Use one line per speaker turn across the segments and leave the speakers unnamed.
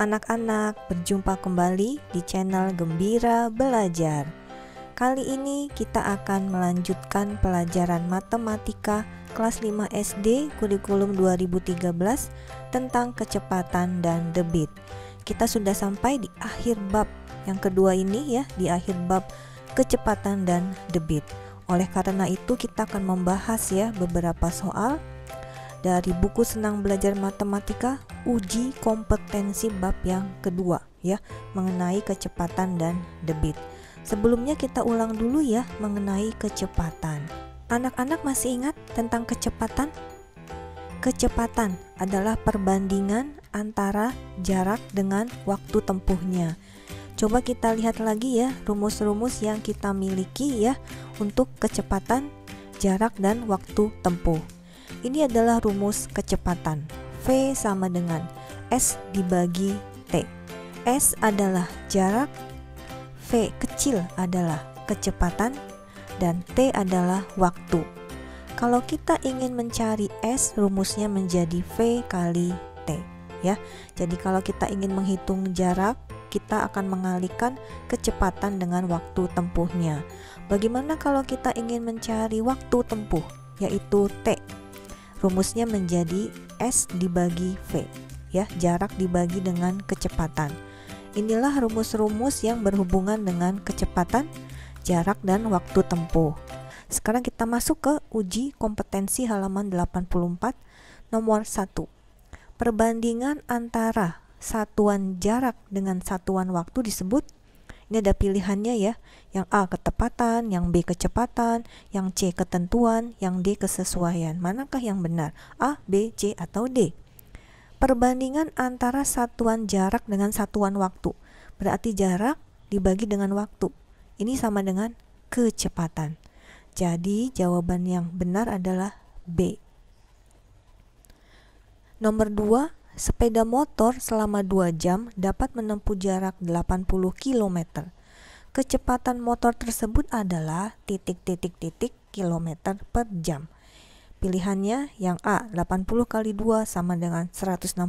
anak-anak, berjumpa kembali di channel Gembira Belajar. Kali ini kita akan melanjutkan pelajaran matematika kelas 5 SD kurikulum 2013 tentang kecepatan dan debit. Kita sudah sampai di akhir bab yang kedua ini ya, di akhir bab kecepatan dan debit. Oleh karena itu kita akan membahas ya beberapa soal dari buku Senang Belajar Matematika, uji kompetensi bab yang kedua ya, mengenai kecepatan dan debit. Sebelumnya kita ulang dulu ya mengenai kecepatan. Anak-anak masih ingat tentang kecepatan? Kecepatan adalah perbandingan antara jarak dengan waktu tempuhnya. Coba kita lihat lagi ya rumus-rumus yang kita miliki ya untuk kecepatan, jarak, dan waktu tempuh. Ini adalah rumus kecepatan. V sama dengan S dibagi T. S adalah jarak, V kecil adalah kecepatan, dan T adalah waktu. Kalau kita ingin mencari S, rumusnya menjadi V kali T ya. Jadi kalau kita ingin menghitung jarak, kita akan mengalihkan kecepatan dengan waktu tempuhnya. Bagaimana kalau kita ingin mencari waktu tempuh, yaitu T? Rumusnya menjadi S dibagi V ya, jarak dibagi dengan kecepatan. Inilah rumus-rumus yang berhubungan dengan kecepatan, jarak, dan waktu tempuh. Sekarang kita masuk ke uji kompetensi halaman 84 nomor 1. Perbandingan antara satuan jarak dengan satuan waktu disebut. Ini ada pilihannya ya, yang A ketepatan, yang B kecepatan, yang C ketentuan, yang D kesesuaian. Manakah yang benar? A, B, C, atau D? Perbandingan antara satuan jarak dengan satuan waktu. Berarti jarak dibagi dengan waktu. Ini sama dengan kecepatan. Jadi jawaban yang benar adalah B. Nomor 2. Sepeda motor selama 2 jam dapat menempuh jarak 80 km. Kecepatan motor tersebut adalah titik-titik-titik kilometer per jam. Pilihannya yang A 80 kali 2 sama dengan 160,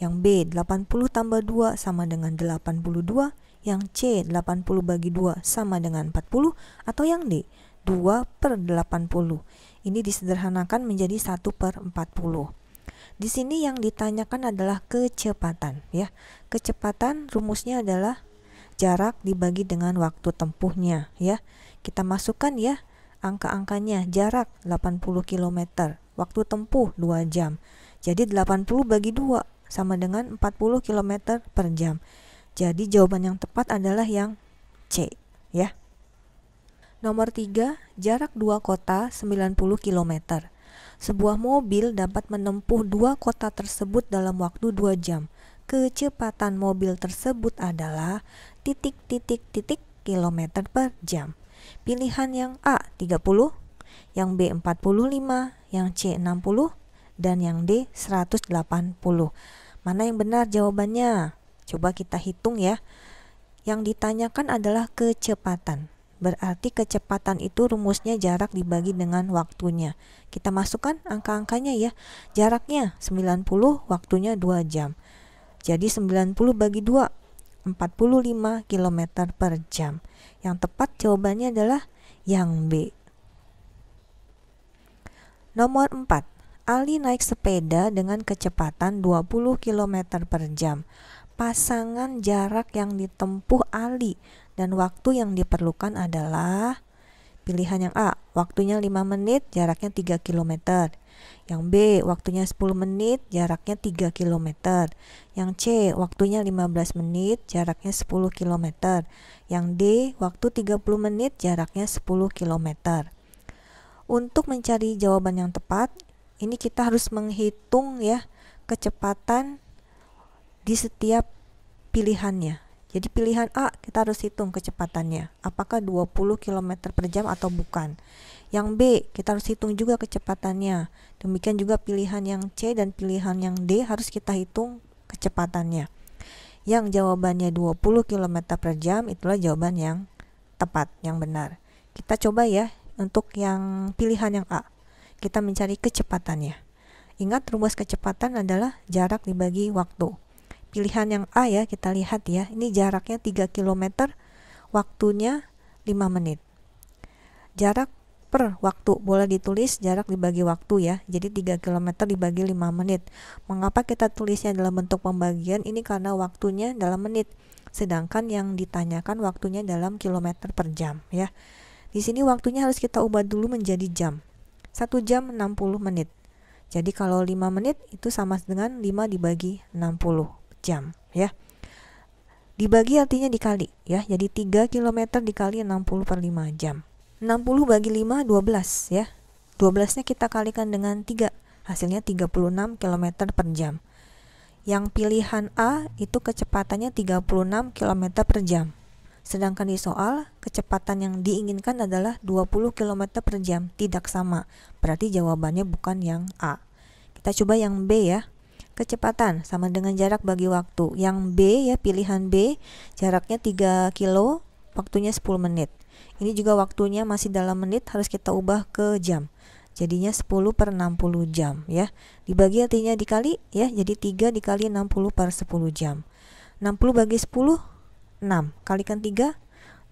yang B 80 tambah 2 sama dengan 82, yang C 80 bagi 2 sama dengan 40, atau yang D 2 per 80. Ini disederhanakan menjadi 1 per 40. Di sini yang ditanyakan adalah kecepatan ya. Kecepatan rumusnya adalah jarak dibagi dengan waktu tempuhnya ya. Kita masukkan ya angka-angkanya. Jarak 80 km, waktu tempuh 2 jam. Jadi 80 bagi 2 sama dengan 40 km per jam. Jadi jawaban yang tepat adalah yang C ya. Nomor 3, jarak 2 kota 90 km. Sebuah mobil dapat menempuh 2 kota tersebut dalam waktu 2 jam. Kecepatan mobil tersebut adalah titik-titik-titik kilometer per jam. Pilihan yang A 30, yang B 45, yang C 60, dan yang D 180. Mana yang benar jawabannya? Coba kita hitung ya. Yang ditanyakan adalah kecepatan. Berarti kecepatan itu rumusnya jarak dibagi dengan waktunya. Kita masukkan angka-angkanya ya. Jaraknya 90, waktunya 2 jam. Jadi 90 bagi 2, 45 km per jam. Yang tepat jawabannya adalah yang B. Nomor 4. Ali naik sepeda dengan kecepatan 20 km per jam. Pasangan jarak yang ditempuh Ali dan waktu yang diperlukan adalah pilihan yang A, waktunya 5 menit, jaraknya 3 km. Yang B, waktunya 10 menit, jaraknya 3 km. Yang C, waktunya 15 menit, jaraknya 10 km. Yang D, waktu 30 menit, jaraknya 10 km. Untuk mencari jawaban yang tepat, ini kita harus menghitung ya kecepatan di setiap pilihannya. Jadi pilihan A kita harus hitung kecepatannya, apakah 20 km per jam atau bukan. Yang B kita harus hitung juga kecepatannya. Demikian juga pilihan yang C dan pilihan yang D harus kita hitung kecepatannya. Yang jawabannya 20 km per jam itulah jawaban yang tepat, yang benar. Kita coba ya untuk yang pilihan yang A. Kita mencari kecepatannya. Ingat rumus kecepatan adalah jarak dibagi waktu. pilihan yang A ya, kita lihat ya. Ini jaraknya 3 km, waktunya 5 menit. Jarak per waktu boleh ditulis jarak dibagi waktu ya. Jadi 3 km dibagi 5 menit. Mengapa kita tulisnya dalam bentuk pembagian? Ini karena waktunya dalam menit. Sedangkan yang ditanyakan waktunya dalam kilometer per jam ya. Di sini waktunya harus kita ubah dulu menjadi jam. 1 jam 60 menit. Jadi kalau 5 menit itu sama dengan 5 dibagi 60 jam ya. Dibagi artinya dikali ya. Jadi 3 km dikali 60 per 5 jam. 60 bagi 5 12 ya. 12-nya kita kalikan dengan 3. Hasilnya 36 km per jam. Yang pilihan A itu kecepatannya 36 km per jam. Sedangkan di soal kecepatan yang diinginkan adalah 20 km per jam. Tidak sama. Berarti jawabannya bukan yang A. Kita coba yang B ya. Kecepatan sama dengan jarak bagi waktu. Yang B ya, pilihan B, jaraknya 3 kilo, waktunya 10 menit. Ini juga waktunya masih dalam menit, harus kita ubah ke jam. Jadinya 10 per 60 jam ya. Dibagi artinya dikali ya. Jadi 3 dikali 60 per 10 jam. 60 bagi 10 6. Kalikan 3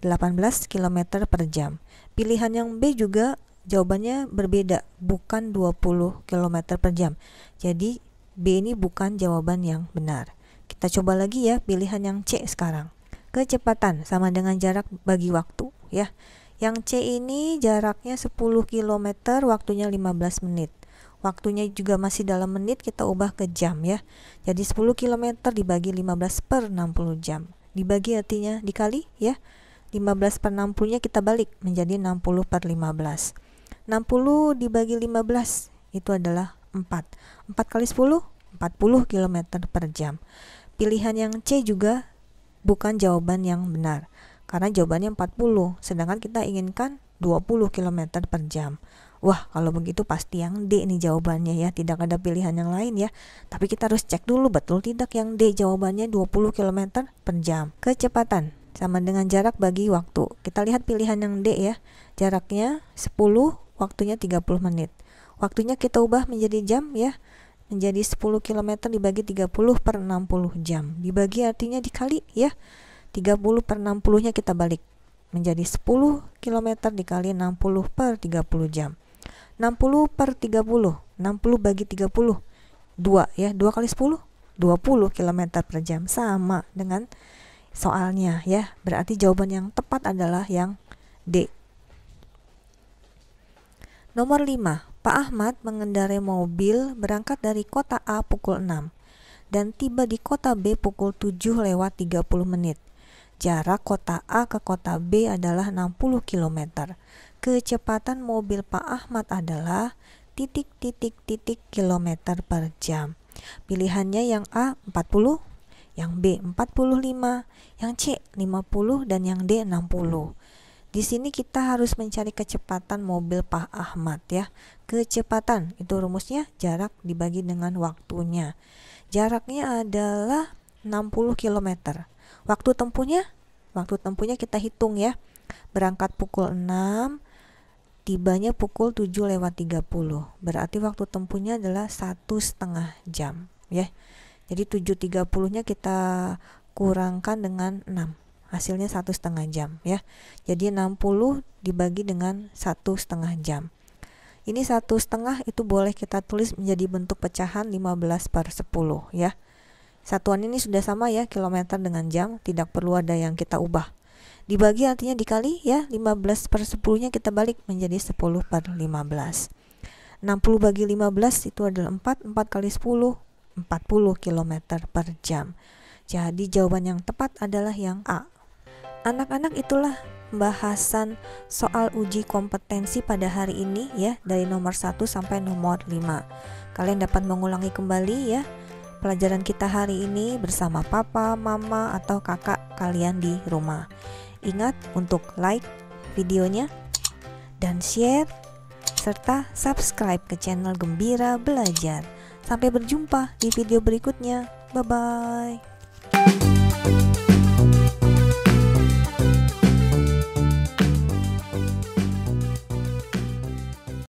18 km per jam. Pilihan yang B juga jawabannya berbeda, bukan 20 km per jam. Jadi B ini bukan jawaban yang benar. Kita coba lagi ya pilihan yang C sekarang. Kecepatan sama dengan jarak bagi waktu ya. Yang C ini jaraknya 10 km, waktunya 15 menit. Waktunya juga masih dalam menit, kita ubah ke jam ya. Jadi 10 km dibagi 15 per 60 jam. Dibagi artinya dikali ya. 15 per 60-nya kita balik menjadi 60 per 15. 60 dibagi 15 itu adalah 4. 4 kali 10 40 km per jam. Pilihan yang C juga bukan jawaban yang benar, karena jawabannya 40, sedangkan kita inginkan 20 km per jam. Wah, kalau begitu pasti yang D nih jawabannya ya, tidak ada pilihan yang lain ya. Tapi kita harus cek dulu betul tidak yang D jawabannya 20 km per jam. Kecepatan sama dengan jarak bagi waktu. Kita lihat pilihan yang D ya. Jaraknya 10, waktunya 30 menit. Waktunya kita ubah menjadi jam ya. Menjadi 10 km dibagi 30 per 60 jam. Dibagi artinya dikali ya. 30 per 60-nya kita balik menjadi 10 km dikali 60 per 30 jam. 60 per 30, 60 bagi 30, 2 ya, 2 kali 10, 20 km per jam. Sama dengan soalnya ya. Berarti jawaban yang tepat adalah yang D. Nomor 5. Pak Ahmad mengendarai mobil berangkat dari kota A pukul 6 dan tiba di kota B pukul 7 lewat 30 menit. Jarak kota A ke kota B adalah 60 km. Kecepatan mobil Pak Ahmad adalah titik kilometer per jam. Pilihannya yang A 40, yang B 45, yang C 50 dan yang D 60. Di sini kita harus mencari kecepatan mobil Pak Ahmad ya. Kecepatan itu rumusnya jarak dibagi dengan waktunya. Jaraknya adalah 60 km. Waktu tempuhnya kita hitung ya. Berangkat pukul 6, tibanya pukul 7 lewat 30. Berarti waktu tempuhnya adalah 1,5 jam ya. Jadi 7.30-nya kita kurangkan dengan 6. Hasilnya 1,5 jam ya. Jadi 60 dibagi dengan 1,5 jam. Ini 1,5 itu boleh kita tulis menjadi bentuk pecahan 15 per 10 ya. Satuan ini sudah sama ya, kilometer dengan jam, tidak perlu ada yang kita ubah. Dibagi artinya dikali ya, 15 per 10-nya kita balik menjadi 10 per 15. 60 bagi 15 itu adalah 4, 4 kali 10, 40 km per jam. Jadi jawaban yang tepat adalah yang A. Anak-anak, itulah pembahasan soal uji kompetensi pada hari ini ya, dari nomor 1 sampai nomor 5. Kalian dapat mengulangi kembali ya pelajaran kita hari ini bersama papa, mama, atau kakak kalian di rumah. Ingat untuk like videonya dan share serta subscribe ke channel Gembira Belajar. Sampai berjumpa di video berikutnya. Bye bye.